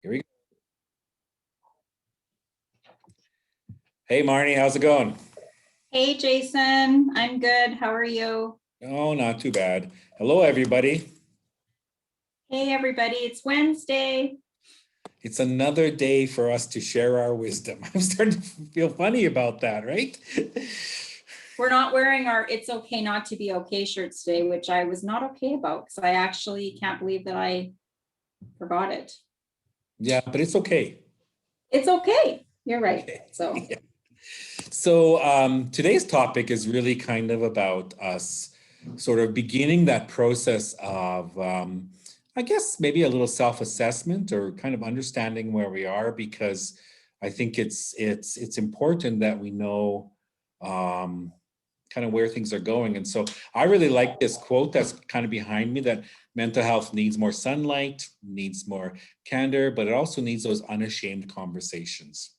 Here we go. Hey, Marnie, how's it going? Hey, Jason, I'm good. How are you? Oh, not too bad. Hello, everybody. Hey, everybody, it's Wednesday. It's another day for us to share our wisdom. I'm starting to feel funny about that, right? We're not wearing our It's Okay Not to Be Okay shirts today, which I was not okay about because I actually can't believe that I forgot it. Yeah, but it's okay. It's okay. You're right. Okay. So, Yeah. So today's topic is really kind of about us sort of beginning that process of, I guess, maybe a little self-assessment or kind of understanding where we are, because I think it's important that we know um, kind of where things are going. And so I really like this quote that's kind of behind me, that mental health needs more sunlight, needs more candor, but it also needs those unashamed conversations.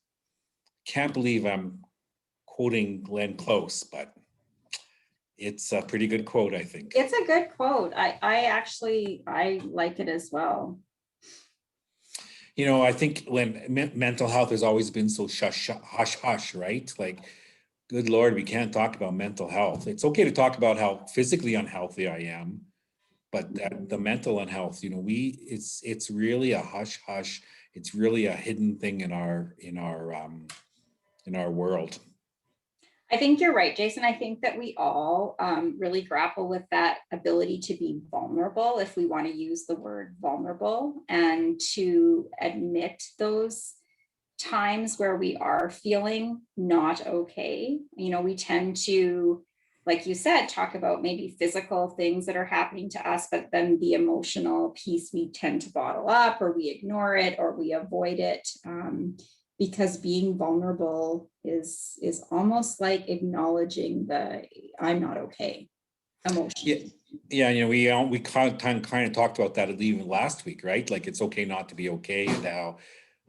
Can't believe I'm quoting Glenn Close, but it's a pretty good quote, I think. it's a good quote. I like it as well. You know, I think when mental health has always been so hush hush, right? Like, good Lord, we can't talk about mental health. It's okay to talk about how physically unhealthy I am, but the mental unhealth, it's really a hush hush. It's really a hidden thing in our world. I think you're right, Jason. I think that we all really grapple with that ability to be vulnerable, if we want to use the word vulnerable, and to admit those times where we are feeling not okay. We tend to, like you said, talk about maybe physical things that are happening to us, but then the emotional piece we tend to bottle up, or we ignore it, or we avoid it. Because being vulnerable is almost like acknowledging the I'm not okay emotion. Yeah, we kind of talked about that even last week, right? Like, it's okay not to be okay, and how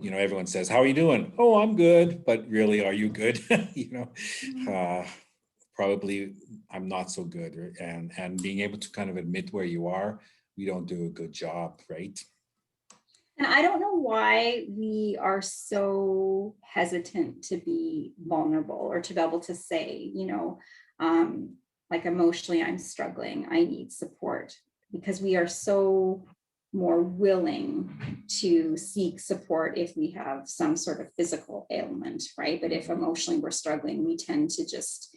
everyone says, "How are you doing?" "Oh, I'm good," but really, are you good? Probably I'm not so good, right? And being able to kind of admit where you are, we don't do a good job, right? And I don't know why we are so hesitant to be vulnerable, or to be able to say, like, emotionally, I'm struggling, I need support, because we are so more willing to seek support if we have some sort of physical ailment, right? But if emotionally we're struggling, we tend to just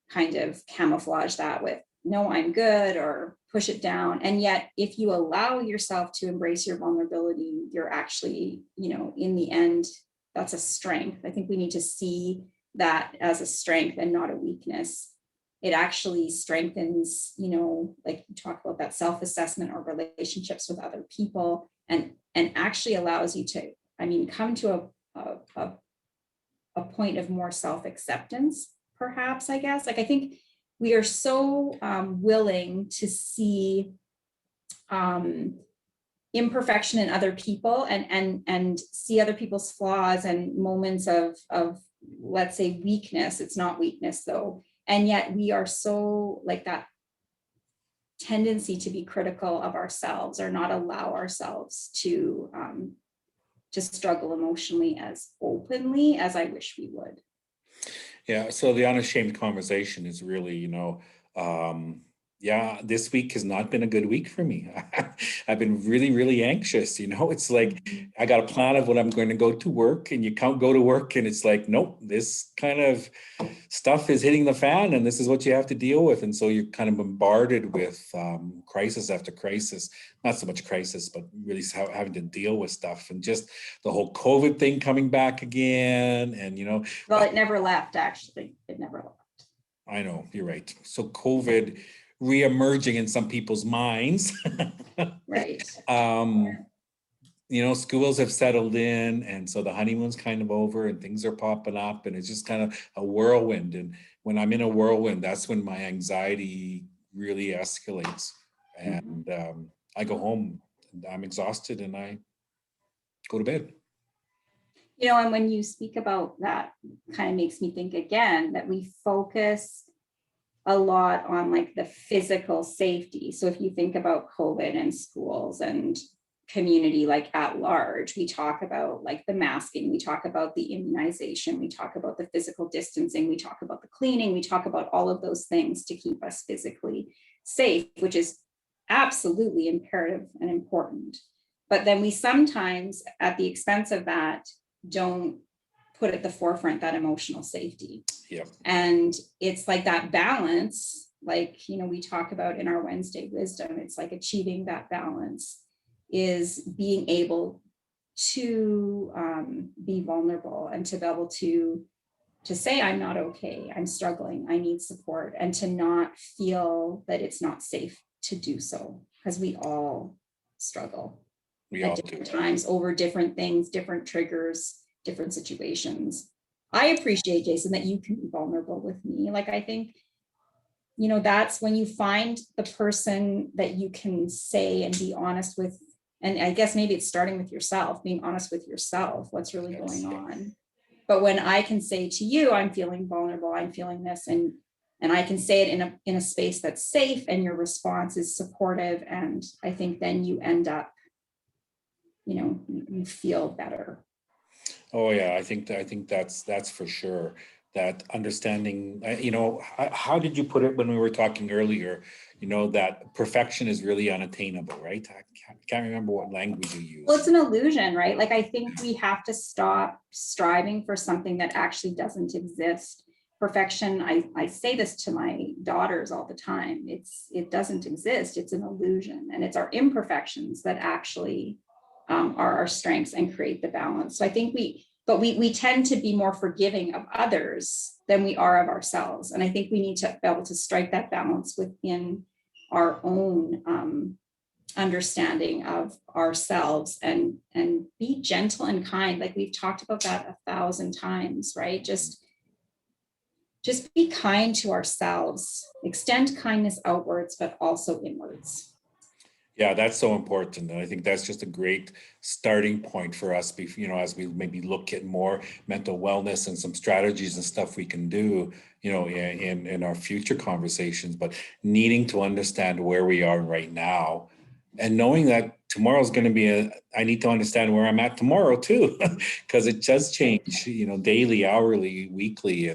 kind of camouflage that with no, I'm good, or push it down. And yet, if you allow yourself to embrace your vulnerability, you're actually, in the end, that's a strength. I think we need to see that as a strength and not a weakness. It actually strengthens, like you talk about, that self-assessment or relationships with other people, and actually allows you to, come to a point of more self-acceptance, perhaps, I guess. Like, I think we are so willing to see imperfection in other people, and see other people's flaws and moments of, let's say, weakness. It's not weakness, though. And yet we are so, like, that tendency to be critical of ourselves, or not allow ourselves to struggle emotionally as openly as I wish we would. Yeah, so the unashamed conversation is really, yeah, this week has not been a good week for me. I've been really, really anxious. It's like I got a plan of when I'm going to go to work, and you can't go to work, and it's like, nope, this kind of stuff is hitting the fan, and this is what you have to deal with. And so you're kind of bombarded with crisis after crisis, not so much crisis, but really having to deal with stuff, and just the whole COVID thing coming back again. And, Well, it never left, actually. It never left. I know, you're right. So COVID reemerging in some people's minds. Right. Schools have settled in, and so the honeymoon's kind of over, and things are popping up, and it's just kind of a whirlwind. And when I'm in a whirlwind, that's when my anxiety really escalates. And I go home, and I'm exhausted, and I go to bed. And when you speak about that, kind of makes me think again that we focus a lot on, like, the physical safety. So if you think about COVID and schools and community, like at large, we talk about like the masking, we talk about the immunization, we talk about the physical distancing, we talk about the cleaning, we talk about all of those things to keep us physically safe, which is absolutely imperative and important. But then we sometimes, at the expense of that, don't put at the forefront that emotional safety. Yeah. And it's like that balance, like, we talk about in our Wednesday wisdom, it's like achieving that balance is being able to be vulnerable and to be able to say, I'm not okay, I'm struggling, I need support, and to not feel that it's not safe to do so, because we all struggle at different times over different things, different triggers, different situations. I appreciate, Jason, that you can be vulnerable with me. Like, I think, that's when you find the person that you can say and be honest with. And I guess maybe it's starting with yourself, being honest with yourself, what's really going on. But when I can say to you, I'm feeling vulnerable, I'm feeling this, and I can say it in a space that's safe, and your response is supportive, and I think then you end up, you feel better. Oh yeah, I think that's for sure. That understanding, how did you put it when we were talking earlier? That perfection is really unattainable, right? I can't remember what language you used. Well, it's an illusion, right? Like, I think we have to stop striving for something that actually doesn't exist. Perfection, I say this to my daughters all the time. It doesn't exist. It's an illusion, and it's our imperfections that actually are our strengths and create the balance. So I think we tend to be more forgiving of others than we are of ourselves. And I think we need to be able to strike that balance within our own understanding of ourselves, and be gentle and kind. Like, we've talked about that 1,000 times, right? Just be kind to ourselves, extend kindness outwards, but also inwards. Yeah, that's so important. And I think that's just a great starting point for us, as we maybe look at more mental wellness and some strategies and stuff we can do, in our future conversations, but needing to understand where we are right now, and knowing that tomorrow's going to be I need to understand where I'm at tomorrow too, because it does change, daily, hourly, weekly,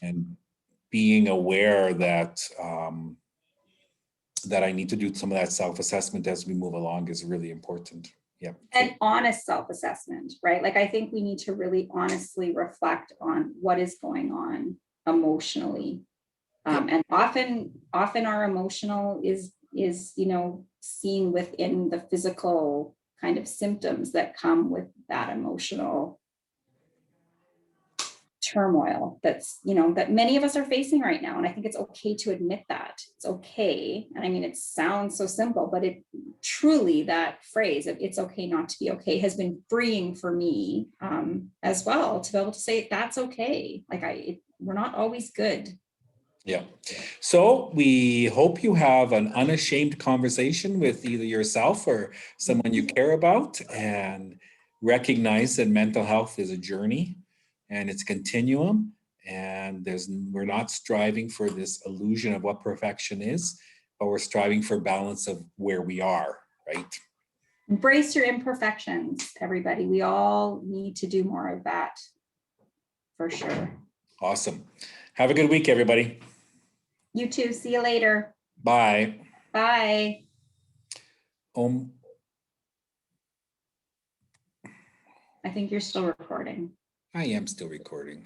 and being aware that, that I need to do some of that self-assessment as we move along is really important. Yeah. And honest self-assessment, right? Like, I think we need to really honestly reflect on what is going on emotionally. And often our emotional is seen within the physical kind of symptoms that come with that emotional turmoil that's that many of us are facing right now. And I think it's okay to admit that it's okay. And I mean, it sounds so simple, but it truly, that phrase of "it's okay not to be okay" has been freeing for me as well, to be able to say that's okay. Like, we're not always good. Yeah. So we hope you have an unashamed conversation with either yourself or someone you care about, and recognize that mental health is a journey and it's a continuum, and we're not striving for this illusion of what perfection is, but we're striving for balance of where we are, right? Embrace your imperfections, everybody. We all need to do more of that, for sure. Awesome. Have a good week, everybody. You too. See you later. Bye. Bye. I think you're still recording. I am still recording.